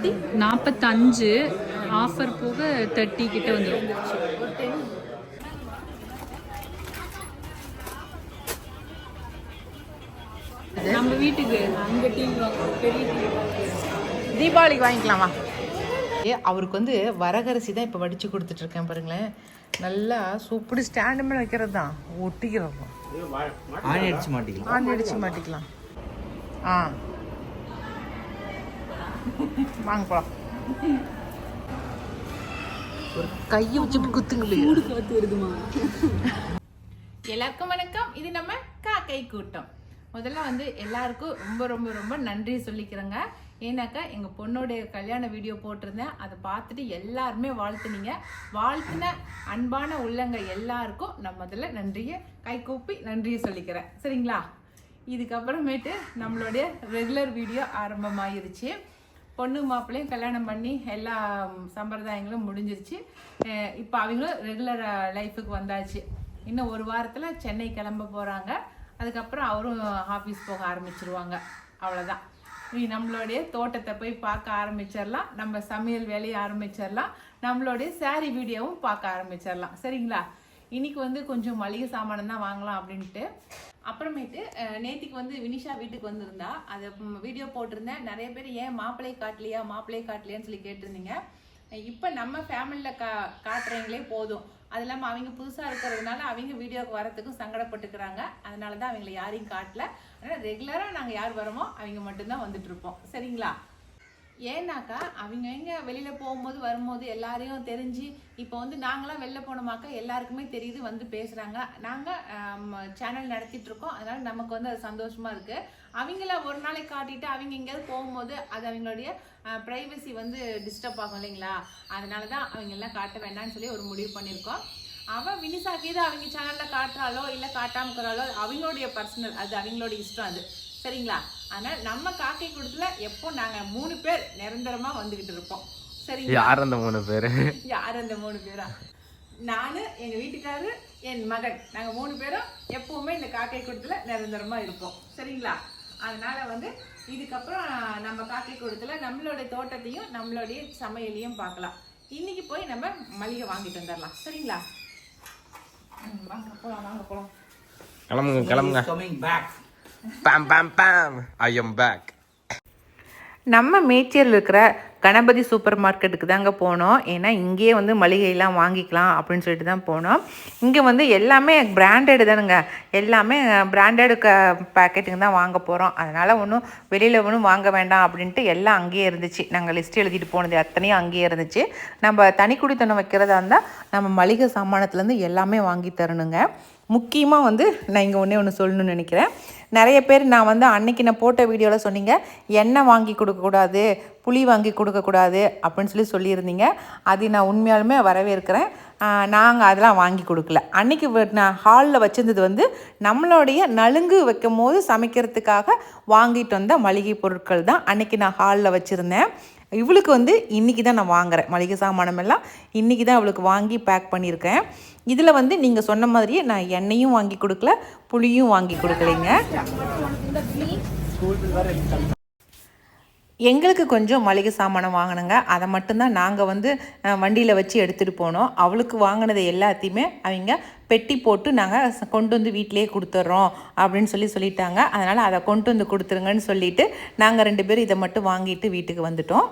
45 offer போக 30 கிட்ட வந்துடும். நம்ம வீட்டுக்கு அங்கே டிவி பெரிய டிவி தீபாவளிக்கு வாங்கிக்கலாமா? அவருக்கு வந்து வரகரிசி தான் இப்போ வடித்து கொடுத்துட்ருக்கேன் பாருங்களேன். நல்லா சூப்பர் ஸ்டாண்டு மேலே வைக்கிறது தான், ஒட்டிக்கிறோம். ஆணி அடிச்சு மாட்டிக்கலாம். ஆ வாங்க போகலாம். ஒரு கையை வச்சுட்டு குத்துங்களே. காத்து வருதுமா? எல்லாருக்கும் வணக்கம். இது நம்ம காக்கை கூட்டம். முதல்ல வந்து எல்லாருக்கும் ரொம்ப ரொம்ப ரொம்ப நன்றி சொல்லிக்கிறேங்க. ஏன்னாக்கா எங்கள் பொண்ணோடைய கல்யாண வீடியோ போட்டிருந்தேன், அதை பார்த்துட்டு எல்லாருமே வாழ்த்துனீங்க. வாழ்த்துன அன்பான உள்ளங்க எல்லாருக்கும் நான் முதல்ல நன்றியை கைகூப்பி நன்றியை சொல்லிக்கிறேன். சரிங்களா? இதுக்கப்புறமேட்டு நம்மளுடைய ரெகுலர் வீடியோ ஆரம்பமாயிருச்சு. பொண்ணு மாப்பிள்ளையும் கல்யாணம் பண்ணி எல்லா சம்பிரதாயங்களும் முடிஞ்சிருச்சு. இப்போ அவங்களும் ரெகுலர் லைஃபுக்கு வந்தாச்சு. இன்னும் ஒரு வாரத்தில் சென்னை கிளம்ப போகிறாங்க. அதுக்கப்புறம் அவரும் ஆஃபீஸ் போக ஆரம்பிச்சிருவாங்க. அவ்வளோதான். நம்மளுடைய தோட்டத்தை போய் பார்க்க ஆரம்பிச்சிடலாம், நம்ம சமையல் வேலையை ஆரம்பிச்சிடலாம், நம்மளுடைய சாரீ வீடியோவும் பார்க்க ஆரம்பிச்சிடலாம். சரிங்களா? இன்னைக்கு வந்து கொஞ்சம் மளிகை சாமானம் தான் வாங்கலாம் அப்படின்ட்டு. அப்புறமேட்டு நேற்றுக்கு வந்து வினிஷா வீட்டுக்கு வந்திருந்தா, அதை வீடியோ போட்டிருந்தேன். நிறைய பேர் ஏன் மாப்பிள்ளையை காட்டலையான்னு சொல்லி கேட்டிருந்தீங்க. இப்போ நம்ம ஃபேமிலியில் காட்டுறீங்களே போதும். அது இல்லாமல் அவங்க புதுசாக இருக்கிறதுனால அவங்க வீடியோவுக்கு வரத்துக்கும் சங்கடப்பட்டுக்கிறாங்க. அதனால தான் அவங்கள யாரையும் காட்டல. ஆனால் ரெகுலராக நாங்கள் யார் வரோமோ அவங்க மட்டும்தான் வந்துட்டுருப்போம். சரிங்களா? ஏன்னாக்கா அவங்க வெளியில் போகும்போது வரும்போது எல்லாரையும் தெரிஞ்சு, இப்போ வந்து நாங்களாம் வெளில போனோமாக்கா எல்லாருக்குமே தெரியுது, வந்து பேசுகிறாங்க. நாங்கள் சேனல் நடத்திட்டுருக்கோம். அதனால் நமக்கு வந்து அது சந்தோஷமாக இருக்குது. அவங்கள ஒரு நாளைக்கு காட்டிட்டு அவங்க எங்கேயாவது போகும்போது அது அவங்களுடைய ப்ரைவசி வந்து டிஸ்டர்ப் ஆகும் இல்லைங்களா? அதனால தான் அவங்க எல்லாம் காட்ட வேண்டாம்னு சொல்லி ஒரு முடிவு பண்ணியிருக்கோம். அவன் வினிசாக்கு இது அவங்க சேனலில் காட்டுறாளோ இல்லை காட்டாமக்கிறாளோ அவங்களுடைய பர்சனல், அது அவங்களோட இஷ்டம். அது சரிங்களா? ஆனால் நம்ம காக்கை கூட்டத்துல எப்போ நாங்கள் 3 பேர் நிரந்தரமாக வந்துக்கிட்டு இருப்போம். சரிங்களா? யார் அந்த 3 பேர்? யார் அந்த 3 பேரா? நான், எங்கள் வீட்டுக்காரரு, என் மகன், நாங்கள் 3 பேரும் எப்பவுமே இந்த காக்கை கூட்டத்துல நிரந்தரமாக இருப்போம். சரிங்களா? அதனால வந்து இதுக்கப்புறம் நம்ம காக்கை கூட்டத்துல நம்மளுடைய தோட்டத்தையும் நம்மளுடைய சமையலையும் பார்க்கலாம். இன்னைக்கு போய் நம்ம மளிகை வாங்கிட்டு வந்துடலாம். சரிங்களா? வாங்க போகலாம். கிளம்புங்க. Bam bam bam, I am back. நம்ம மேச்சேரியில் இருக்கிற கணபதி சூப்பர் மார்க்கெட்டுக்கு தாங்க போனோம். ஏன்னா இங்கேயே வந்து மளிகையெல்லாம் வாங்கிக்கலாம் அப்படின்னு சொல்லிட்டு தான் போனோம். இங்கே வந்து எல்லாமே பிராண்டடு தானுங்க, எல்லாமே பிராண்டடு பேக்கெட்டுங்க தான் வாங்க போகிறோம். அதனால் ஒன்றும் வெளியில் ஒன்றும் வாங்க வேண்டாம் அப்படின்ட்டு எல்லாம் அங்கேயே இருந்துச்சு. நாங்கள் லிஸ்ட் எழுதிட்டு போனது அத்தனையும் அங்கேயே இருந்துச்சு. நம்ம தனிக்குடித்தனம் வைக்கிறதா இருந்தால் நம்ம மளிகை சாமானத்துலேருந்து எல்லாமே வாங்கி தரணுங்க. முக்கியமாக வந்து நான் இங்கே ஒன்று சொல்லணும்னு நினைக்கிறேன். நிறைய பேர் நான் வந்து அன்னைக்கு நான் போட்ட வீடியோவில் சொன்னீங்க எண்ணெய் வாங்கி கொடுக்கக்கூடாது, புளி வாங்கி கொடுக்கக்கூடாது அப்படின்னு சொல்லியிருந்தீங்க. அது நான் உண்மையாலுமே வரவேற்கிறேன். நாங்கள் அதெல்லாம் வாங்கி கொடுக்கல. அன்றைக்கி நான் ஹாலில் வச்சுருந்தது வந்து நம்மளுடைய நலுங்கு வைக்கும் போது சமைக்கிறதுக்காக வாங்கிட்டு வந்த மளிகை பொருட்கள் தான் அன்றைக்கி நான் ஹாலில் வச்சுருந்தேன். இவளுக்கு வந்து இன்றைக்கி தான் நான் வாங்குகிறேன். மளிகை சாமானம் எல்லாம் இன்றைக்கி தான் இவளுக்கு வாங்கி பேக் பண்ணியிருக்கேன். இதில் வந்து நீங்கள் சொன்ன மாதிரியே நான் எண்ணெயும் வாங்கி கொடுக்கல, புளியும் வாங்கி கொடுக்கலைங்க. எங்களுக்கு கொஞ்சம் மளிகை சாமானம் வாங்கினங்க. அதை மட்டும்தான் நாங்கள் வந்து வண்டியில் வச்சு எடுத்துகிட்டு போனோம். அவளுக்கு வாங்கினது எல்லாத்தையுமே அவங்க பெட்டி போட்டு நாங்கள் கொண்டு வந்து வீட்டிலே கொடுத்துட்றோம் அப்படின்னு சொல்லிட்டாங்க. அதனால் அதை கொண்டு வந்து கொடுத்துருங்கன்னு சொல்லிவிட்டு நாங்கள் 2 பேரும் இதை மட்டும் வாங்கிட்டு வீட்டுக்கு வந்துட்டோம்.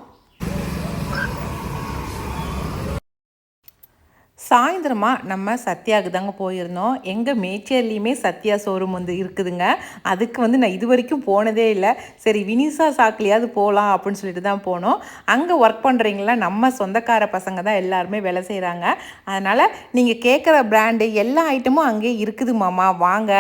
சாயந்தரமாக நம்ம சத்யாவுக்கு தாங்க போயிருந்தோம். எங்கள் மேச்சேர்லேயுமே சத்யா ஷோரூம் வந்து இருக்குதுங்க. அதுக்கு வந்து நான் இது வரைக்கும் போனதே இல்லை. சரி வினிசா சாக்கிலையாவது போகலாம் அப்படின்னு சொல்லிட்டு தான் போனோம். அங்கே ஒர்க் பண்ணுறீங்களா நம்ம சொந்தக்கார பசங்க தான் எல்லாருமே வேலை செய்கிறாங்க. அதனால் நீங்கள் கேட்குற பிராண்டு எல்லா ஐட்டமும் அங்கேயே இருக்குது மாமா வாங்க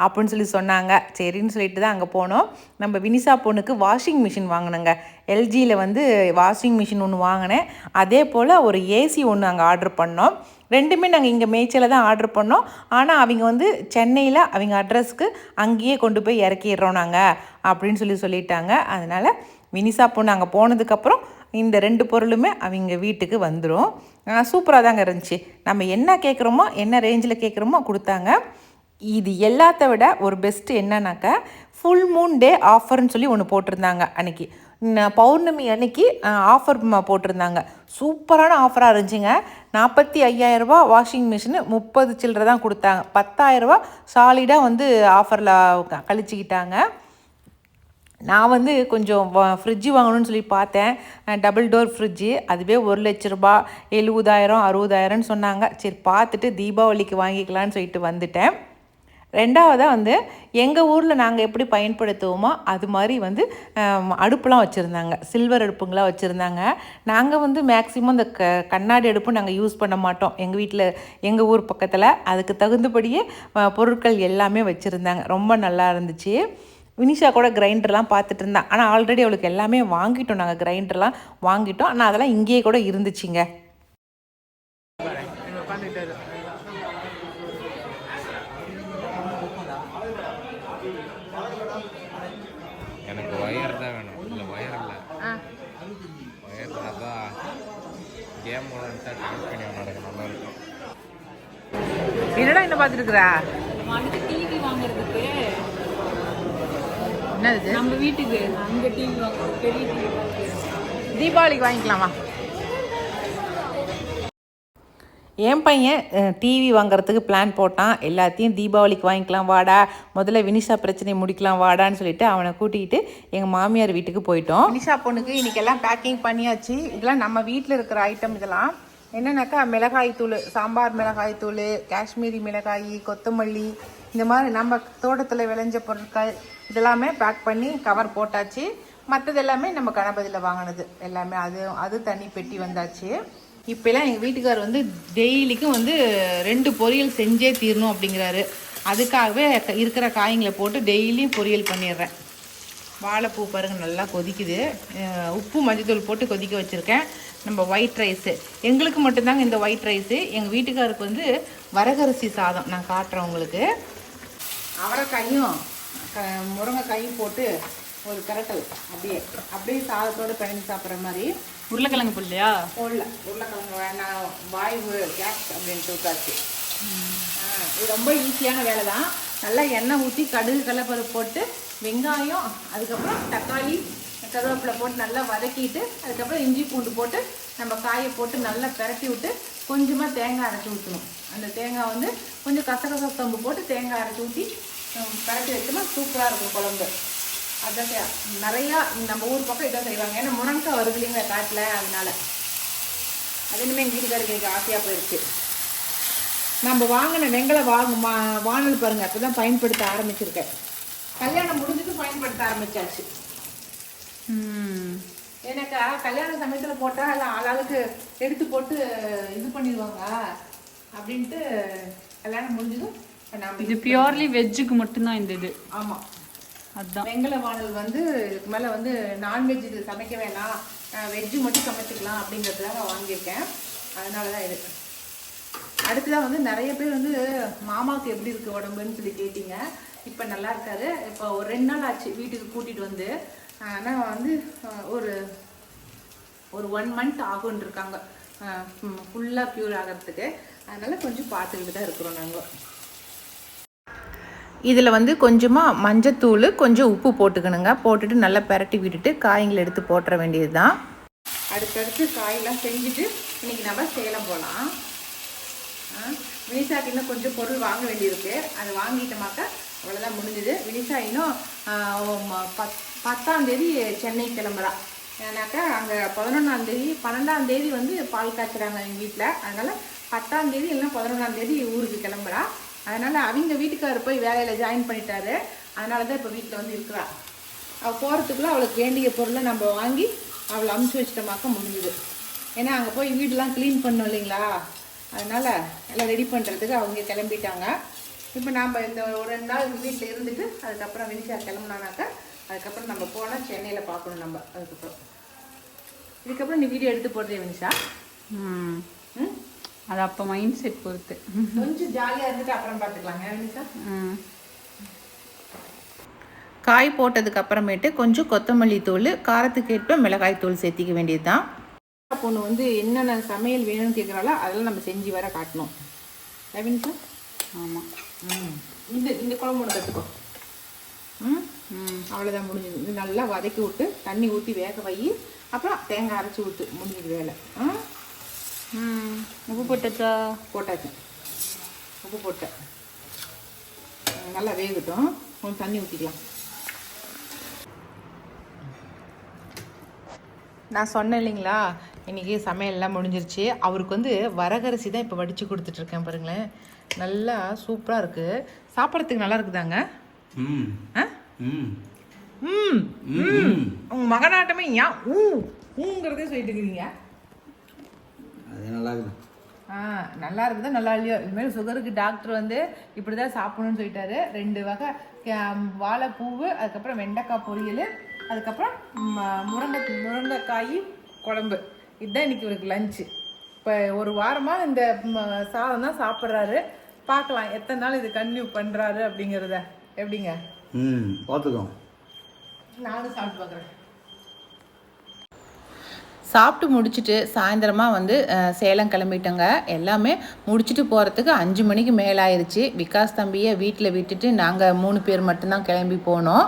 அப்படின்னு சொன்னாங்க. சரின்னு சொல்லிட்டு தான் அங்கே போனோம். நம்ம வினிசா பொண்ணுக்கு வாஷிங் மிஷின் வாங்கினோங்க. எல்ஜியில் வந்து வாஷிங் மிஷின் ஒன்று வாங்கினேன். அதே போல் ஒரு ஏசி ஒன்று அங்கே ஆர்டர் பண்ணோம். 2மே நாங்கள் இங்கே மேய்ச்சலில் தான் ஆர்டர் பண்ணோம். ஆனால் அவங்க வந்து சென்னையில் அவங்க அட்ரஸ்க்கு அங்கேயே கொண்டு போய் இறக்கிடுறோம் நாங்கள் அப்படின்னு சொல்லிட்டாங்க. அதனால் வினிசா பொண்ணு அங்கே போனதுக்கப்புறம் இந்த 2 பொருளுமே அவங்க வீட்டுக்கு வந்துடும். சூப்பராக தாங்க இருந்துச்சு. நம்ம என்ன கேட்குறோமோ என்ன ரேஞ்சில் கேட்குறோமோ கொடுத்தாங்க. இது எல்லாத்த விட ஒரு பெஸ்ட்டு என்னன்னாக்கா ஃபுல் மூன் டே ஆஃபர்னு சொல்லி ஒன்று போட்டிருந்தாங்க அன்றைக்கி. பௌர்ணமி அன்னைக்கு ஆஃபர் போட்டிருந்தாங்க. சூப்பரான ஆஃபராக இருந்துச்சுங்க. 45,000 ரூபா வாஷிங் மிஷினு 30 சில்லரை தான் கொடுத்தாங்க. 10,000 ரூபா சாலிடாக வந்து ஆஃபரில் கழிச்சிக்கிட்டாங்க. நான் வந்து கொஞ்சம் ஃப்ரிட்ஜு வாங்கணும்னு சொல்லி பார்த்தேன். டபுள் டோர் ஃப்ரிட்ஜு, அதுவே 1,00,000 ரூபா, 70,000 60,000ன்னு சொன்னாங்க. சரி பார்த்துட்டு தீபாவளிக்கு வாங்கிக்கலான்னு சொல்லிட்டு வந்துட்டேன். ரெண்டாவதாக வந்து எங்கள் ஊரில் நாங்கள் எப்படி பயன்படுத்துவோமோ அது மாதிரி வந்து அடுப்புலாம் வச்சுருந்தாங்க. சில்வர் அடுப்புங்களாம் வச்சுருந்தாங்க. நாங்கள் வந்து மேக்ஸிமம் இந்த கண்ணாடி அடுப்பு நாங்கள் யூஸ் பண்ண மாட்டோம் எங்கள் வீட்டில், எங்கள் ஊர் பக்கத்தில். அதுக்கு தகுந்தபடியே பொருட்கள் எல்லாமே வச்சுருந்தாங்க. ரொம்ப நல்லா இருந்துச்சு. வினிஷா கூட கிரைண்டர்லாம் பார்த்துட்டு இருந்தான். ஆனால் ஆல்ரெடி அவளுக்கு எல்லாமே வாங்கிட்டோம், நாங்கள் கிரைண்டர்லாம் வாங்கிட்டோம். ஆனால் அதெல்லாம் இங்கேயே கூட இருந்துச்சுங்க. எனக்கு ஒயர் தான் வேணும். இல்லை ஒயர் இல்லை, ஒயர் அதான் கேம் கனெக்ட் பண்ணி நடக்க நல்லா இருக்கும். என்னடா என்ன பார்த்துருக்குறா? வாங்கிட்டு டிவி வாங்குறதுக்கு என்னது நம்ம வீட்டுக்கு அங்கே டிவி வாங்குறது, பெரிய டிவி வாங்குறது. தீபாவளிக்கு வாங்கிக்கலாமா? என் பையன் டிவி வாங்குறதுக்கு பிளான் போட்டான். எல்லாத்தையும் தீபாவளிக்கு வாங்கிக்கலாம் வாடா, முதல்ல வினிஷா பிரச்சனையை முடிக்கலாம் வாடான்னு சொல்லிட்டு அவனை கூட்டிகிட்டு எங்கள் மாமியார் வீட்டுக்கு போயிட்டோம். வினிஷா பொண்ணுக்கு இன்றைக்கெல்லாம் பேக்கிங் பண்ணியாச்சு. இதெல்லாம் நம்ம வீட்டில் இருக்கிற ஐட்டம். இதெல்லாம் என்னென்னாக்கா மிளகாய் தூள், சாம்பார் மிளகாய் தூள், காஷ்மீரி மிளகாய், கொத்தமல்லி, இந்த மாதிரி நம்ம தோட்டத்தில் விளைஞ்ச பொருட்கள் இதெல்லாமே பேக் பண்ணி கவர் போட்டாச்சு. மற்றது எல்லாமே நம்ம கணபதியில் வாங்கினது எல்லாமே அது தனி பெட்டி வந்தாச்சு. இப்போலாம் எங்கள் வீட்டுக்கார் வந்து டெய்லிக்கும் வந்து 2 பொரியல் செஞ்சே தீரணும் அப்படிங்கிறாரு. அதுக்காகவே இருக்கிற காய்களை போட்டு டெய்லியும் பொரியல் பண்ணிடுறேன். வாழைப்பூ பாருங்கள் நல்லா கொதிக்குது. உப்பு மஞ்சத்தூள் போட்டு கொதிக்க வச்சுருக்கேன். நம்ம ஒயிட் ரைஸு எங்களுக்கு மட்டும்தாங்க இந்த ஒயிட் ரைஸு. எங்கள் வீட்டுக்காருக்கு வந்து வரகரிசி சாதம் நான் காட்டுறேன் உங்களுக்கு. அவரைக்காயும் முருங்கைக்காயும் போட்டு ஒரு கரட்டல் அப்படியே சாதத்தோடு பிணைஞ்சு சாப்பிட்ற மாதிரி. உருளைக்கிழங்கு பிள்ளையா? உருளைக்கிழங்கு வேணாம், வாய்வு கேஸ் அப்படின்ட்டு விட்டாச்சு. இது ரொம்ப ஈஸியான வேலை தான். நல்லா எண்ணெய் ஊற்றி கடுகு கடலைப்பருப்பு போட்டு வெங்காயம், அதுக்கப்புறம் தக்காளி, கருவேப்பிலை போட்டு நல்லா வதக்கிட்டு அதுக்கப்புறம் இஞ்சி பூண்டு போட்டு நம்ம காயை போட்டு நல்லா பிரட்டி விட்டு கொஞ்சமாக தேங்காய் அரைச்சி ஊற்றணும். அந்த தேங்காய் வந்து கொஞ்சம் கசகசம்பு போட்டு தேங்காய் அரைச்சி ஊற்றி பிரட்டி வச்சோம்னா சூப்பராக இருக்கும் குழம்பு. அதான் நிறையா நம்ம ஊர் பக்கம் இதான் செய்வாங்க. ஏன்னா முருங்கைக்காய் வருது இல்லைங்க காட்டில், அதனால அது இனிமேல் எங்கள் வீட்டுக்காருக்கு எனக்கு ஆசையாக போயிடுச்சு. நம்ம வாங்கின வெங்கல வானல் பாருங்கள், அப்போ தான் பயன்படுத்த ஆரம்பிச்சிருக்கேன். கல்யாணம் முடிஞ்சுட்டு பயன்படுத்த ஆரம்பிச்சாச்சு. ஏன்னாக்கா கல்யாண சமயத்தில் போட்டால் எல்லாம் ஆளாளுக்கு எடுத்து போட்டு இது பண்ணிடுவாங்க அப்படின்ட்டு கல்யாணம் முடிஞ்சதும் இது பியூர்லி வெஜ்ஜுக்கு மட்டும்தான் இந்த இது. ஆமாம், அதுதான் வெங்கல வானல் வந்து இதுக்கு மேலே வந்து நான்வெஜ் இது சமைக்க வேணாம், வெஜ்ஜு மட்டும் சமைச்சிக்கலாம் அப்படிங்கிறதுக்காக வாங்கியிருக்கேன். அதனால தான் இது. அடுத்ததான் வந்து நிறைய பேர் வந்து மாமாவுக்கு எப்படி இருக்குது உடம்புன்னு சொல்லி கேட்டீங்க. இப்போ நல்லா இருக்காரு. இப்போ ஒரு 2 நாள் ஆச்சு வீட்டுக்கு கூட்டிகிட்டு வந்து. ஆனால் வந்து ஒரு 1 மந்த் ஆகும்னு இருக்காங்க ஃபுல்லாக க்யூர் ஆகிறதுக்கு. அதனால் கொஞ்சம் பார்த்துக்கிட்டு தான் இருக்கிறோம் நாங்கள். இதில் வந்து கொஞ்சமாக மஞ்சத்தூள், கொஞ்சம் உப்பு போட்டுக்கணுங்க. போட்டுட்டு நல்லா பெரட்டி விட்டுட்டு காய்களை எடுத்து போட்டுற வேண்டியது தான். அடுத்தடுத்து காயெல்லாம் செஞ்சுட்டு இன்றைக்கி நம்ம சேலம் போகலாம். வினிஷாக்கு இன்னும் கொஞ்சம் பொருள் வாங்க வேண்டியிருக்கு. அதை வாங்கிட்டோமாக்கா அவ்வளோதான் முடிஞ்சுது. வினிஷா இன்னும் 10ஆம் தேதி சென்னை கிளம்புறா. ஏன்னாக்கா அங்கே 11ஆம் தேதி 12ஆம் தேதி வந்து பால் காய்ச்சுறாங்க எங்கள் வீட்டில். அதனால் 10ஆம் தேதி இல்லைன்னா 11ஆம் தேதி ஊருக்கு கிளம்புறா. அதனால் அவங்க வீட்டுக்காரர் போய் வேலையில் ஜாயின் பண்ணிட்டாரு. அதனால தான் இப்போ வீட்டில் வந்து இருக்கிறா. அவள் போகிறதுக்குள்ளே அவளுக்கு வேண்டிய பொருளை நம்ம வாங்கி அவளை அமுச்சு வச்சிட்டோமாக்க முடிஞ்சுது. ஏன்னா அங்கே போய் வீடெலாம் க்ளீன் பண்ணோம் இல்லைங்களா, அதனால் எல்லாம் ரெடி பண்ணுறதுக்கு அவங்க கிளம்பிட்டாங்க. இப்போ நாம் இந்த ஒரு 2 நாள் வீட்டில் இருந்துட்டு அதுக்கப்புறம் வினிஷா கிளம்புனானாக்கா அதுக்கப்புறம் நம்ம போனால் சென்னையில் பார்க்கணும் நம்ம. இதுக்கப்புறம் நீ வீடியோ எடுத்து போடுறே வினிஷா? அது அப்போ மைண்ட் செட் பொறுத்து கொஞ்சம் ஜாலியாக இருந்துட்டு அப்புறம் பார்த்துக்கலாங்க வினிஷா. காய் போட்டதுக்கு அப்புறமேட்டு கொஞ்சம் கொத்தமல்லி தூள், காரத்துக்கு ஏற்ப மிளகாய் தூள் சேர்த்திக்க வேண்டியது தான். பொண்ணு வந்து என்னென்ன சமையல் வேணும்னு கேட்குறாளோ அதெல்லாம் நம்ம செஞ்சு வர காட்டணும். வினிஷா? ஆமாம். இந்த குழம்பு ஒன்று கற்றுக்கோ. அவ்வளோதான் முடிஞ்சது. இது நல்லா வதக்கி விட்டு தண்ணி ஊற்றி வேக வை, அப்புறம் தேங்காய் அரைச்சி ஊற்று, முடிஞ்சது வேலை. உப்பு போட்டாச்சா? போட்டாச்சு, உப்பு போட்டேன். நல்லா வேகட்டும், கொஞ்சம் தண்ணி ஊற்றிக்கலாம். நான் சொன்னேன் இல்லைங்களா, இன்றைக்கி சமையல்லாம் முடிஞ்சிருச்சு. அவருக்கு வந்து வரகரிசி தான் இப்போ வடித்து கொடுத்துட்ருக்கேன் பாருங்களேன். நல்லா சூப்பராக இருக்குது, சாப்பிட்றதுக்கு நல்லா இருக்குதாங்க. உங்கள் மகனாட்டமே ஏன் ஊங்கிறதே சொல்லிட்டு இருக்கிறீங்க. அது நல்லா இருக்குது. நல்லா இருக்குதா நல்லா இல்லையோ, இதுமாரி சுகருக்கு டாக்டர் வந்து இப்படி தான் சாப்பிடணும்னு சொல்லிட்டாரு. 2 வகை வாழைப்பூவு, அதுக்கப்புறம் வெண்டைக்காய் பொரியல், அதுக்கப்புறம் முருங்கைக்காய் குழம்பு. இதுதான் இன்றைக்கி இவருக்கு லஞ்சு. இப்போ ஒரு வாரமாக இந்த சாதம் தான் சாப்பிட்றாரு. பார்க்கலாம் எத்தனை நாள் இது கன்டினியூ பண்ணுறாரு அப்படிங்கிறத. எப்படிங்க? பார்த்துக்கோ. நானும் சாப்பிட்டு பார்க்குறேன். சாப்பிட்டு முடிச்சுட்டு சாயந்தரமாக வந்து சேலம் கிளம்பிட்டோங்க. எல்லாமே முடிச்சுட்டு போகிறதுக்கு 5 மணிக்கு மேலே ஆயிடுச்சு. விகாஸ் தம்பியை வீட்டில் விட்டுட்டு நாங்கள் 3 பேர் மட்டும்தான் கிளம்பி போனோம்.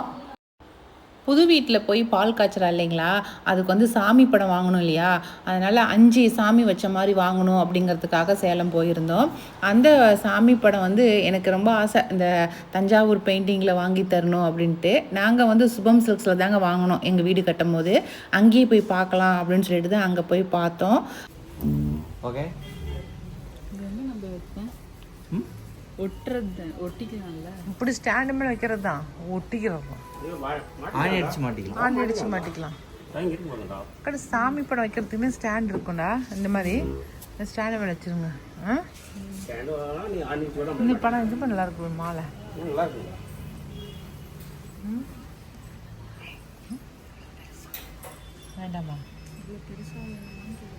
புது வீட்டில் போய் பால் காய்ச்சறா இல்லைங்களா, அதுக்கு வந்து சாமி படம் வாங்கணும் இல்லையா, அதனால் 5 சாமி வச்ச மாதிரி வாங்கணும் அப்படிங்கிறதுக்காக சேலம் போயிருந்தோம். அந்த சாமி படம் வந்து எனக்கு ரொம்ப ஆசை, இந்த தஞ்சாவூர் பெயிண்டிங்கில் வாங்கி தரணும் அப்படின்ட்டு. நாங்கள் வந்து சுபம் சில்க்ஸில் தாங்க வாங்கினோம் எங்கள் வீடு கட்டும் போது. அங்கேயே போய் பார்க்கலாம் அப்படின்னு சொல்லிட்டு தான் அங்கே போய் பார்த்தோம். ஓகே, ஒட்டுறது ஒட்டிக்கலாம்ல, இப்படி ஸ்டாண்டு மேலே வைக்கிறது தான் ஒட்டிக்கிறோம். ஆணி அடிச்சு மாட்டிக்கலாம். ஆணி அடிச்சு மாட்டிக்கலாம். கடை சாமி படம் வைக்கிறதுக்குமே ஸ்டாண்ட் இருக்கும்டா. இந்த மாதிரி இந்த ஸ்டாண்டை மேலே வச்சுருங்க. இந்த படம் இது பண்ண நல்லா இருக்கும். மாலை வேண்டாமா?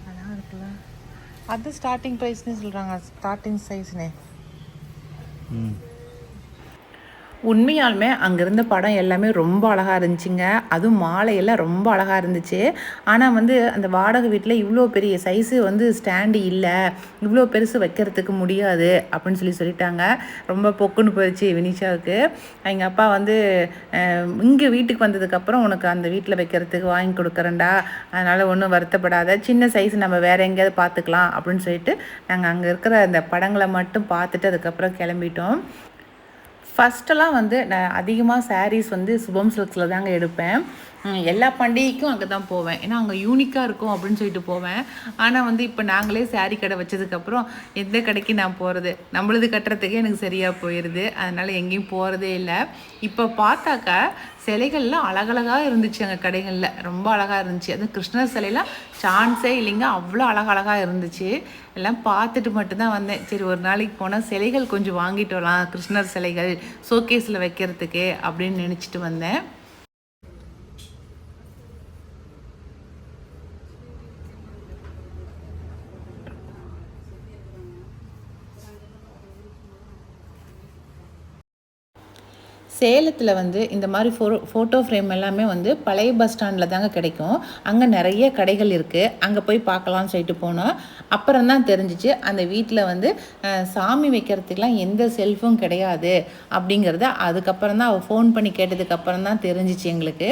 அதான் இருக்குல்ல, அது ஸ்டார்டிங் ப்ரைஸ்னு சொல்கிறாங்க, ஸ்டார்டிங் சைஸ்னே. உண்மையாலுமே அங்கே இருந்த படம் எல்லாமே ரொம்ப அழகாக இருந்துச்சுங்க. அதுவும் மாலையெல்லாம் ரொம்ப அழகாக இருந்துச்சு. ஆனால் வந்து அந்த வாடகை வீட்டில் இவ்வளோ பெரிய சைஸு வந்து ஸ்டாண்டு இல்லை, இவ்வளோ பெருசு வைக்கிறதுக்கு முடியாது அப்படின்னு சொல்லிட்டாங்க. ரொம்ப பொக்குன்னு போயிடுச்சு வினிஷாவுக்கு. எங்கள் அப்பா வந்து இங்கே வீட்டுக்கு வந்ததுக்கப்புறம் உனக்கு அந்த வீட்டில் வைக்கிறதுக்கு வாங்கி கொடுக்குறேன்டா, அதனால் ஒன்றும் வருத்தப்படாத, சின்ன சைஸ் நம்ம வேறு எங்கேயாவது பார்த்துக்கலாம் அப்படின்னு சொல்லிட்டு நாங்கள் அங்கே இருக்கிற அந்த படங்களை மட்டும் பார்த்துட்டு அதுக்கப்புறம் கிளம்பிட்டோம். ஃபஸ்ட்டெல்லாம் வந்து நான் அதிகமாக சாரீஸ் வந்து சுபம் சில்க்ஸில் தாங்க எடுப்பேன். எல்லா பண்டிகைக்கும் அங்கே தான் போவேன், ஏன்னா அங்கே யூனிக்காக இருக்கும் அப்படின்னு சொல்லிட்டு போவேன். ஆனால் வந்து இப்போ நாங்களே சாரீ கடை வச்சதுக்கப்புறம் எந்த கடைக்கு நான் போகிறது, நம்மளது கட்டுறதுக்கே எனக்கு சரியாக போயிடுது. அதனால் எங்கேயும் போகிறதே இல்லை. இப்போ பார்த்தாக்கா சிலைகள்லாம் அழகழகாக இருந்துச்சு அங்கே கடைகளில், ரொம்ப அழகாக இருந்துச்சு. அதுவும் கிருஷ்ணர் சிலையெல்லாம் சான்ஸே இல்லைங்க, அவ்வளோ அழகழகாக இருந்துச்சு. எல்லாம் பார்த்துட்டு மட்டும்தான் வந்தேன். சரி ஒரு நாளைக்கு போனால் சிலைகள் கொஞ்சம் வாங்கிட்டு வரலாம், கிருஷ்ணர் சிலைகள் ஷோகேஸில் வைக்கிறதுக்கு அப்படின்னு நினச்சிட்டு வந்தேன். சேலத்தில் வந்து இந்த மாதிரி ஃபோட்டோ ஃப்ரேம் எல்லாமே வந்து பழைய பஸ் ஸ்டாண்டில் தாங்க கிடைக்கும். அங்கே நிறைய கடைகள் இருக்குது, அங்கே போய் பார்க்கலான்னு சொல்லிட்டு போனோம். அப்புறம் தான் தெரிஞ்சிச்சு அந்த வீட்டில் வந்து சாமி வைக்கிறதுக்கெலாம் எந்த செல்ஃபும் கிடையாது அப்படிங்கிறத அதுக்கப்புறம் தான் அவள் ஃபோன் பண்ணி கேட்டதுக்கப்புறம் தான் தெரிஞ்சிச்சு எங்களுக்கு.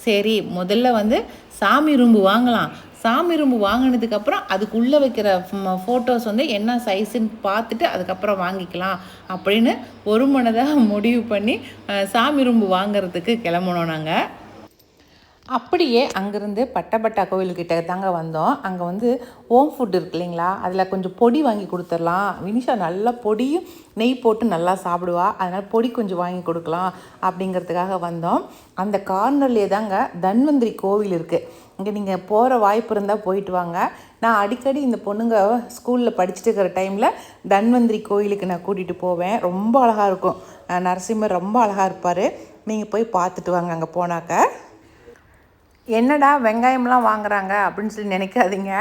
சரி முதல்ல வந்து சாமி ரூம்பு வாங்கலாம், சாமி ரூம்பு வாங்கினதுக்கப்புறம் அதுக்குள்ளே வைக்கிற ஃபோட்டோஸ் வந்து என்ன சைஸுன்னு பார்த்துட்டு அதுக்கப்புறம் வாங்கிக்கலாம் அப்படின்னு ஒரு மனதாக முடிவு பண்ணி சாமி ரூம்பு வாங்கிறதுக்கு கிளம்புனோம் நாங்கள். அப்படியே அங்கேருந்து பட்டப்பட்டா கோவில்கிட்ட தாங்க வந்தோம். அங்கே வந்து ஹோம் ஃபுட் இருக்கு இல்லைங்களா, அதில் கொஞ்சம் பொடி வாங்கி கொடுத்துடலாம். வினிஷா நல்லா பொடியும் நெய் போட்டு நல்லா சாப்பிடுவா, அதனால் பொடி கொஞ்சம் வாங்கி கொடுக்கலாம் அப்படிங்கிறதுக்காக வந்தோம். அந்த கார்னர்லேயே தாங்க தன்வந்திரி கோவில் இருக்குது. இங்கே நீங்கள் போகிற வாய்ப்பு இருந்தால் போயிட்டு வாங்க. நான் அடிக்கடி இந்த பொண்ணுங்க ஸ்கூலில் படிச்சுட்டு இருக்கிற டைமில் தன்வந்திரி கோயிலுக்கு நான் கூட்டிகிட்டு போவேன். ரொம்ப அழகாக இருக்கும், நரசிம்மர் ரொம்ப அழகாக இருப்பார். நீங்கள் போய் பார்த்துட்டு வாங்க அங்கே போனாக்க. என்னடா வெங்காயம்லாம் வாங்குறாங்க அப்படின்னு சொல்லி நினைக்காதீங்க.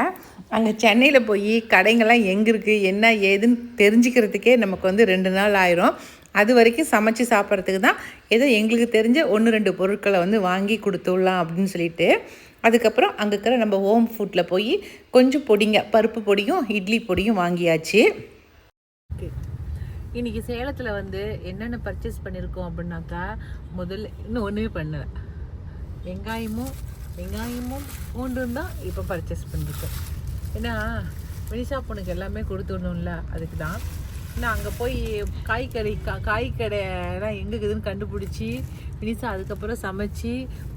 அங்கே சென்னையில் போய் கடைங்கள்லாம் எங்கே இருக்குது என்ன ஏதுன்னு தெரிஞ்சுக்கிறதுக்கே நமக்கு வந்து 2 நாள் ஆயிரும். அது வரைக்கும் சமைச்சு சாப்பிட்றதுக்கு தான் ஏதோ எங்களுக்கு தெரிஞ்ச 1-2 பொருட்களை வந்து வாங்கி கொடுத்துடலாம் அப்படின்னு சொல்லிட்டு அதுக்கப்புறம் அங்கே இருக்கிற நம்ம ஹோம் ஃபுட்டில் போய் கொஞ்சம் பொடிங்க, பருப்பு பொடியும் இட்லி பொடியும் வாங்கியாச்சு. இன்றைக்கி சேலத்தில் வந்து என்னென்ன பர்ச்சேஸ் பண்ணியிருக்கோம் அப்படின்னாக்கா, முதல்ல இன்னும் ஒன்றுமே பண்ணலை. வெங்காயமும் பூண்டும் தான் இப்போ பர்ச்சேஸ் பண்ணியிருக்கோம். ஏன்னா வினிஷா பொண்ணுக்கு எல்லாமே கொடுத்துடணும்ல, அதுக்கு தான். நான் அங்கே போய் காய்கடைலாம் எங்கே இருக்குதுன்னு கண்டுபிடிச்சி வினிஷா அதுக்கப்புறம் சமைச்சு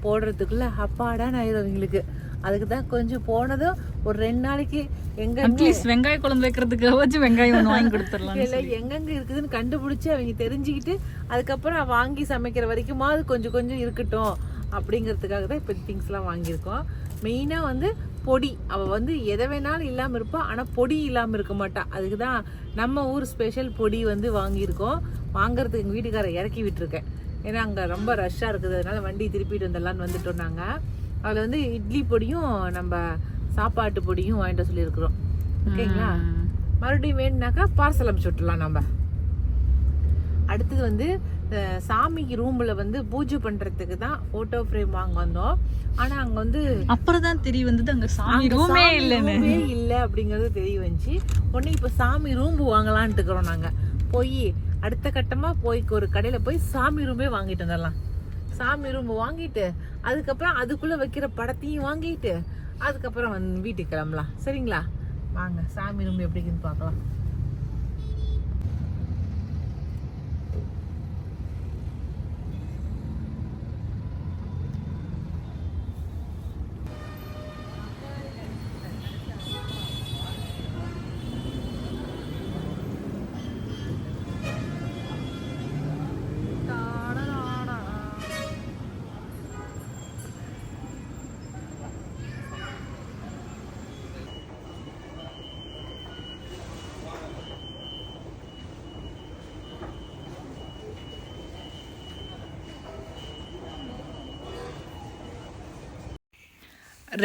போடுறதுக்குள்ளே அப்பாடான்னு ஆயிடும் அவங்களுக்கு. அதுக்கு தான் கொஞ்சம் போனதும் ஒரு 2 நாளைக்கு அட்லீஸ்ட் வெங்காய குழம்பு வைக்கிறதுக்கு வச்சு வெங்காயம் ஒன்று வாங்கி கொடுத்துடலாம். இல்லை எங்கெங்கே இருக்குதுன்னு கண்டுபிடிச்சி அவங்க தெரிஞ்சுக்கிட்டு அதுக்கப்புறம் வாங்கி சமைக்கிற வரைக்குமா அது கொஞ்சம் இருக்கட்டும் அப்படிங்கிறதுக்காக தான் இப்போ திங்ஸ்லாம் வாங்கியிருக்கோம். மெயினாக வந்து பொடி, அவள் வந்து எதை வேணாலும் இல்லாமல் இருப்பாள், ஆனால் பொடி இல்லாமல் இருக்க மாட்டாள். அதுக்கு தான் நம்ம ஊர் ஸ்பெஷல் பொடி வந்து வாங்கியிருக்கோம். வாங்குறதுக்கு எங்கள் வீட்டுக்காரை இறக்கி விட்டுருக்கேன். ஏன்னா அங்கே ரொம்ப ரஷ்ஷாக இருக்குது, அதனால வண்டி திருப்பிட்டு வந்துடலான்னு வந்துட்டோம் நாங்கள். அதில் வந்து இட்லி பொடியும் நம்ம சாப்பாட்டு பொடியும் வாங்கிட்டு சொல்லியிருக்கிறோம். ஓகேங்களா? மறுபடியும் வேணுனாக்கா பார்சல் அனுப்பிச்சு விட்டுலாம். நம்ம அடுத்தது வந்து சாமிக்கு ரூமில் வந்து பூஜை பண்ணுறதுக்கு தான் ஃபோட்டோ ஃப்ரேம் வாங்க வந்தோம். ஆனால் அங்கே வந்து அப்புறம் தான் தெரிய வந்தது அங்கே சாமி ரூமே இல்லை அப்படிங்கிறது தெரிய வந்துச்சு. உடனே இப்போ சாமி ரூம் வாங்கலான்ட்டு இருக்கிறோம். நாங்கள் போய் அடுத்த கட்டமாக போய் ஒரு கடையில் போய் சாமி ரூமே வாங்கிட்டு வந்துடலாம். சாமி ரூம் வாங்கிட்டு அதுக்கப்புறம் அதுக்குள்ளே வைக்கிற படத்தையும் வாங்கிட்டு அதுக்கப்புறம் வந்து வீட்டுக்கு கிளம்பலாம். சரிங்களா? வாங்க சாமி ரூம் எப்படி இருக்குன்னு பார்க்கலாம்.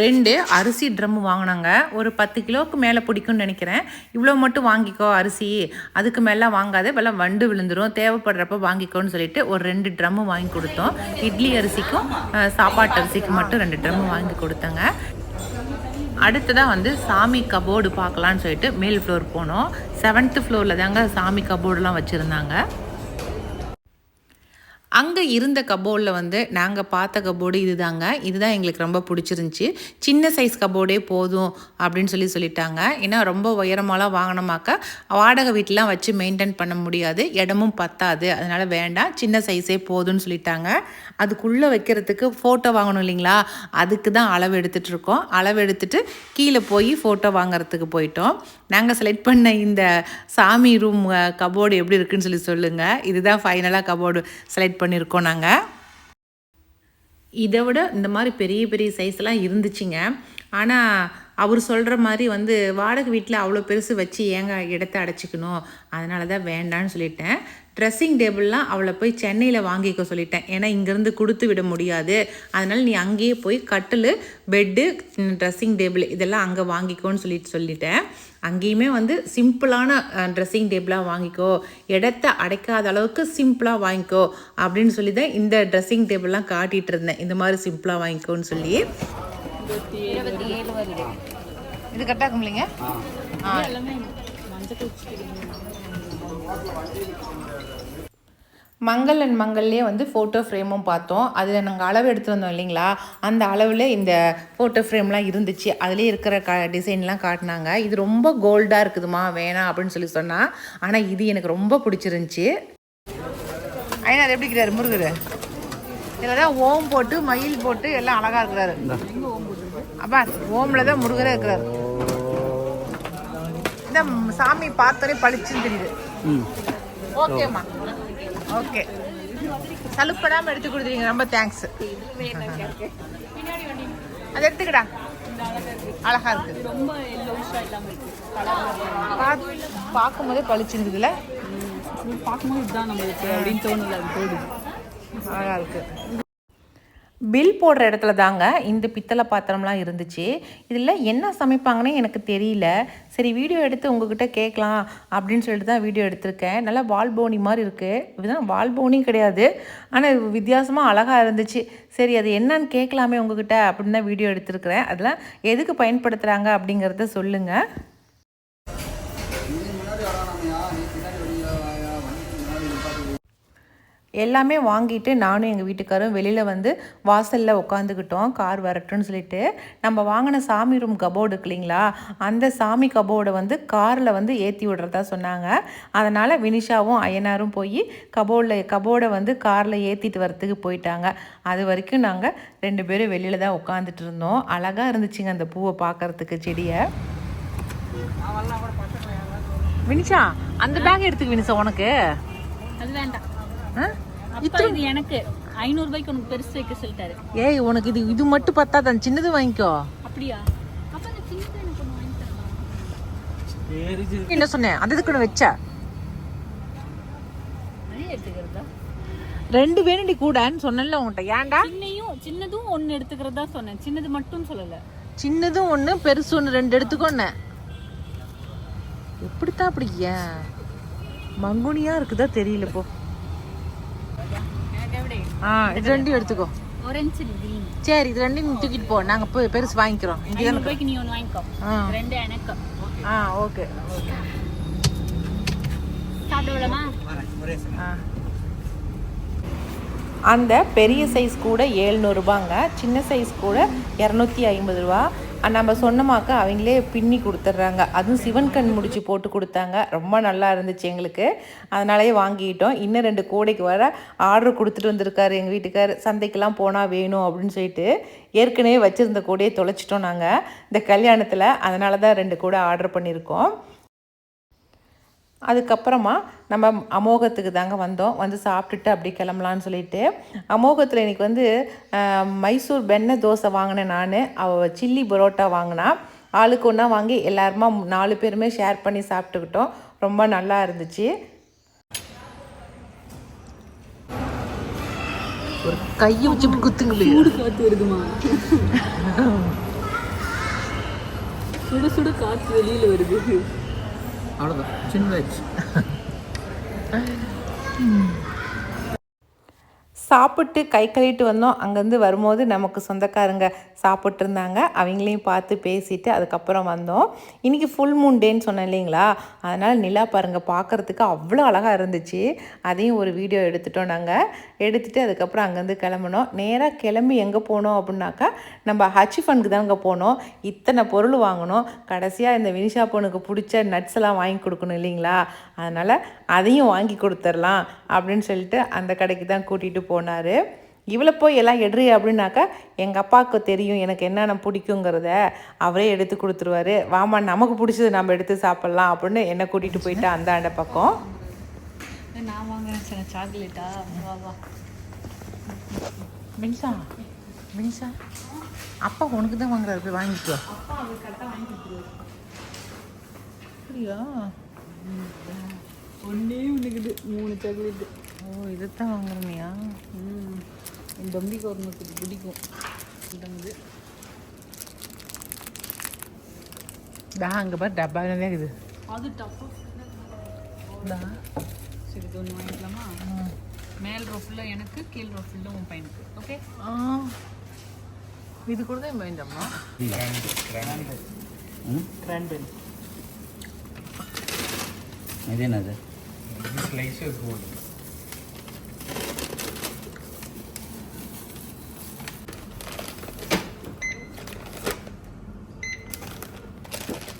ரெண்டு அரிசி ட்ரம்மு வாங்கினாங்க. ஒரு 10 கிலோவுக்கு மேலே பிடிக்கும்னு நினைக்கிறேன். இவ்வளோ மட்டும் வாங்கிக்கோ அரிசி, அதுக்கு மேலே வாங்காத, வெள்ளம் வண்டு விழுந்துடும், தேவைப்படுறப்ப வாங்கிக்கோன்னு சொல்லிட்டு ஒரு 2 ட்ரம்மு வாங்கி கொடுத்தோம். இட்லி அரிசிக்கும் சாப்பாட்டு அரிசிக்கும் மட்டும் 2 ட்ரம்மு வாங்கி கொடுத்தேங்க. அடுத்ததாக வந்து சாமி கபோர்டு பார்க்கலான்னு சொல்லிட்டு மேல் ஃப்ளோர் போனோம். 7th ஃப்ளோரில் தாங்க சாமி கபோர்டுலாம் வச்சுருந்தாங்க. அங்கே இருந்த கபோர்டில் வந்து நாங்கள் பார்த்த கபோர்டு இதுதான் எங்களுக்கு ரொம்ப பிடிச்சிருந்துச்சி. சின்ன சைஸ் கபோர்டே போதும் அப்படின்னு சொல்லிட்டாங்க. ஏன்னா ரொம்ப உயரமாலாம் வாங்கினோமாக்கா வாடகை வீட்டிலாம் வச்சு மெயின்டைன் பண்ண முடியாது, இடமும் பத்தாது, அதனால் வேண்டாம், சின்ன சைஸே போதும்னு சொல்லிட்டாங்க. அதுக்குள்ளே வைக்கிறதுக்கு ஃபோட்டோ வாங்கணும் இல்லைங்களா, அதுக்கு தான் அளவு எடுத்துகிட்டு இருக்கோம். அளவு எடுத்துகிட்டு கீழே போய் ஃபோட்டோ வாங்குறதுக்கு போயிட்டோம். நாங்கள் செலக்ட் பண்ண இந்த சாமி ரூம் கபோர்டு எப்படி இருக்குன்னு சொல்லுங்கள். இதுதான் ஃபைனலாக கபோர்டு செலக்ட் பண்ணியிருக்கோம் நாங்கள். இதை விட இந்த மாதிரி பெரிய பெரிய சைஸ்லாம் இருந்துச்சுங்க. ஆனால் அவர் சொல்கிற மாதிரி வந்து வாடகை வீட்டில் அவ்வளோ பெருசு வச்சு ஏங்க இடத்த அடைச்சிக்கணும், அதனால தான் வேண்டான்னு சொல்லிட்டேன். ட்ரெஸ்ஸிங் டேபிள்லாம் அவளை போய் சென்னையில் வாங்கிக்க சொல்லிட்டேன். ஏன்னா இங்கேருந்து கொடுத்து விட முடியாது, அதனால் நீ அங்கேயே போய் கட்டில், பெட்டு, ட்ரெஸ்ஸிங் டேபிள் இதெல்லாம் அங்கே வாங்கிக்கோன்னு சொல்லிட்டேன். அங்கேயுமே வந்து சிம்பிளான ட்ரெஸ்ஸிங் டேபிளாக வாங்கிக்கோ, இடத்த அடைக்காத அளவுக்கு சிம்பிளாக வாங்கிக்கோ அப்படின்னு சொல்லி தான் இந்த ட்ரெஸ்ஸிங் டேபிள்லாம் காட்டிகிட்டு இருந்தேன். இந்த மாதிரி சிம்பிளாக வாங்கிக்கோன்னு சொல்லி. 27 வருது. இது கரெக்டாக இருக்கும் இல்லைங்க? மங்கள்லேயே வந்து ஃபோட்டோ ஃப்ரேமும் பார்த்தோம். அதில் நாங்கள் அளவு எடுத்து வந்தோம் இல்லைங்களா, அந்த அளவில் இந்த ஃபோட்டோ ஃப்ரேம்லாம் இருந்துச்சு. அதிலே இருக்கிற டிசைன்லாம் காட்டினாங்க. இது ரொம்ப கோல்டாக இருக்குதுமா, வேணாம் அப்படின்னு சொன்னால். ஆனால் இது எனக்கு ரொம்ப பிடிச்சிருந்துச்சி. ஐயா அது எப்படி இருக்கிறாரு முருகர்? இதில் தான் ஓம் போட்டு மயில் போட்டு எல்லாம் அழகாக இருக்கிறாரு. அப்பா ஓமில் தான் முருகரே இருக்கிறாரு. இந்த சாமி பார்த்தோன்னே பளிச்சுன்னு தெரியுது. ஓகேம்மா, ஓகே, சலுப்படாமல் எடுத்து கொடுத்துருங்க, ரொம்ப தேங்க்ஸ். அது எடுத்துக்கடா, அழகா இருக்கு, பார்க்கும்போதே பளிச்சுருக்குதுல, பார்க்கும்போது இதுதான் நம்மளுக்கு அப்படின்னு தோணுது, அழகா இருக்கு. பில் போடுற இடத்துல தாங்க இந்த பித்தளை பாத்திரம்லாம் இருந்துச்சு. இதில் என்ன சமைப்பாங்கன்னு எனக்கு தெரியல. சரி வீடியோ எடுத்து உங்ககிட்ட கேட்கலாம் அப்படின்னு சொல்லிட்டு தான் வீடியோ எடுத்திருக்கேன். நல்லா வால்போனி மாதிரி இருக்குது. இதுதான் வால்போனி கிடையாது, ஆனால் வித்தியாசமாக அழகாக இருந்துச்சு. சரி அது என்னன்னு கேட்கலாமே உங்ககிட்ட அப்படின்னு தான் வீடியோ எடுத்திருக்கிறேன். அதெல்லாம் எதுக்கு பயன்படுத்துகிறாங்க அப்படிங்கிறத சொல்லுங்கள். எல்லாமே வாங்கிட்டு நானும் எங்கள் வீட்டுக்காரும் வெளியில் வந்து வாசலில் உட்காந்துக்கிட்டோம் கார் வரட்டும்னு சொல்லிட்டு. நம்ம வாங்கின சாமி ரூம் கபோர்டு இருக்கு இல்லைங்களா, அந்த சாமி கபோர்டை வந்து காரில் வந்து ஏற்றி விடுறதா சொன்னாங்க. அதனால் வினிஷாவும் அய்யனாரும் போய் கபோர்டை வந்து காரில் ஏற்றிட்டு வரத்துக்கு போயிட்டாங்க. அது வரைக்கும் நாங்கள் 2 பேரும் வெளியில் தான் உட்காந்துட்டு இருந்தோம். அழகாக இருந்துச்சுங்க அந்த பூவை பார்க்குறதுக்கு, செடியை. வினிஷா அந்த பேக் எடுத்துக்கு வினிஷா, உனக்கு அது வேண்டாம். அப்பா இது எனக்கு 500 ரூபாய்க்கு உனக்கு பெருசு வைக்க சொல்லிட்டாரு. ஏய் உனக்கு இது மட்டும் பத்தாது, அந்த சின்னது வாங்கிக்கோ. அப்படியா? அப்ப அந்த சின்னது எனக்கு ஒன்று வாங்கி தரலாம். என்ன சொன்னேன், அந்த இதுக்கு ஒன்று வச்ச எடுத்துக்கிறதா 2 வேணும்டி கூடன்னு சொன்னேன்ல உன்கிட்ட. ஏன்டா சின்னதும் ஒன்று எடுத்துக்கிறதா சொன்னேன், சின்னது மட்டும் சொல்லல. சின்னதும் ஒன்று பெருசு ஒன்று 2 எடுத்துக்கோன்னு. எப்படித்தான் அப்படி ஏன் மங்குனியா இருக்குதா தெரியல. போ இது 2 எடுத்துக்கோ. Orange green. சரி இது 2 நீ தூக்கிட்டு போ, நாங்க போய் பெருசு வாங்கிக்கிறோம். 500 ரூபாய்க்கு நீ ஒன்று வாங்கிக்கோ, 2 எனக்கு. ஓகே சாப்பிடுவலாமா? அந்த பெரிய சைஸ் கூட 700 ரூபாங்க, சின்ன சைஸ் கூட 250 ரூபா. நம்ம சொன்னமாக்க அவங்களே பின்னி கொடுத்துட்றாங்க. அதுவும் சிவன் கண் முடிச்சு போட்டு கொடுத்தாங்க. ரொம்ப நல்லா இருந்துச்சு எங்களுக்கு, அதனாலேயே வாங்கிட்டோம். இன்னும் 2 கோடைக்கு வர ஆர்டர் கொடுத்துட்டு வந்திருக்காரு எங்கள் வீட்டுக்கார். சந்தைக்கெல்லாம் போனால் வேணும் அப்படின்னு சொல்லிட்டு ஏற்கனவே வச்சுருந்த கூடையை தொலைச்சிட்டோம் நாங்கள் இந்த கல்யாணத்தில். அதனால தான் 2 கூடை ஆர்டர் பண்ணியிருக்கோம். அதுக்கப்புறமா நம்ம அமோகத்துக்கு தாங்க வந்தோம். வந்து சாப்பிட்டுட்டு அப்படி கிளம்பலான்னு சொல்லிட்டு. அமோகத்தில் இன்றைக்கி வந்து மைசூர் வெண்ணெய் தோசை வாங்கினேன் நான். அவள் சில்லி பரோட்டா வாங்கினா. ஆளுக்கு ஒன்றா வாங்கி எல்லாருமா 4 பேருமே ஷேர் பண்ணி சாப்பிட்டுக்கிட்டோம். ரொம்ப நல்லா இருந்துச்சு. ஒரு கையை வச்சு குத்துங்க, சூடு காற்று வருதுமா? சுடு காற்று வெளியில் வருது. அவ்வளோதான், சின்னதாச்சு. சாப்பிட்டு கை கழுவிட்டு வந்தோம். அங்கேருந்து வரும்போது நமக்கு சொந்தக்காரங்க சாப்பிட்டு இருந்தாங்க. அவங்களையும் பார்த்து பேசிட்டு அதுக்கப்புறம் வந்தோம். இன்றைக்கி ஃபுல் மூன் டேன்னு சொன்னேன் இல்லைங்களா, அதனால் நிலா பாருங்கள் பார்க்குறதுக்கு அவ்வளோ அழகாக இருந்துச்சு. அதையும் ஒரு வீடியோ எடுத்துட்டோம் நாங்கள். எடுத்துகிட்டு அதுக்கப்புறம் அங்கேருந்து கிளம்பினோம். நேராக கிளம்பி எங்கே போனோம் அப்படின்னாக்கா நம்ம ஹச்சிஃபனுக்கு தாங்க போனோம். இத்தனை பொருள் வாங்கணும். கடைசியாக இந்த வினிஷா பொண்ணுக்கு பிடிச்ச நட்ஸ் எல்லாம் வாங்கி கொடுக்கணும் இல்லைங்களா, அதனால் அதையும் வாங்கி கொடுத்துடலாம் அப்படின்னு சொல்லிட்டு அந்த கடைக்கு தான் கூட்டிகிட்டு போனார். இவ்வளோ போய் எல்லாம் எடுறி அப்படின்னாக்கா எங்கள் அப்பாவுக்கு தெரியும் எனக்கு என்னென்ன பிடிக்குங்கிறத, அவரே எடுத்து கொடுத்துருவாரு. வாமா நமக்கு பிடிச்சது நம்ம எடுத்து சாப்பிட்லாம் அப்படின்னு என்னை கூட்டிகிட்டு போயிட்டு அந்த பக்கம். நான் வாங்குறேன் சின்ன சாக்லேட்டா. வா வா மின்சா அப்பா உனக்கு தான் வாங்குறாரு, போய் வாங்கிக்கோ. அப்பா அவர் கரெக்டாக வாங்கி கொடுத்துருவாரு. அப்படியா? ஒன்றே ஒன்றுக்குது 3 சாக்லேட்டு. ஓ இதைத்தான் வாங்குறனியா? என் தம்பிக்கு ஒருனுக்கு பிடிக்கும். இது அங்கே பாரு டப்பா நிறையா இருக்குது. அது டப்பா. சரி இது ஒன்று வாங்கிக்கலாமா? மேல் ரோ ஃபுல்லாக எனக்கு, கீழ் ரோ ஃபுல்லாக உன் பையனுக்கு. ஓகே. இது கூட தான் வேண்டாமா? கிரான்பெரி. இது என்னது? ஸ்லைசஸ் போடு.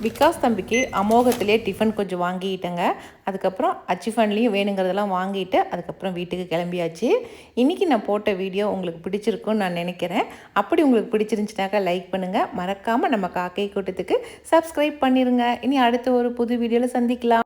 விகாஸ் தம்பிக்கு அமோகத்திலே டிஃபன் கொஞ்சம் வாங்கிட்டேங்க. அதுக்கப்புறம் அச்சிஃபன்லேயும் வேணுங்கிறதெல்லாம் வாங்கிட்டு அதுக்கப்புறம் வீட்டுக்கு கிளம்பியாச்சு. இன்றைக்கி நான் போட்ட வீடியோ உங்களுக்கு பிடிச்சிருக்குன்னு நான் நினைக்கிறேன். அப்படி உங்களுக்கு பிடிச்சிருந்துச்சுனாக்கா லைக் பண்ணுங்கள். மறக்காமல் நம்ம காக்கை கூட்டத்துக்கு சப்ஸ்கிரைப் பண்ணிடுங்க. இனி அடுத்த ஒரு புது வீடியோவில் சந்திக்கலாம்.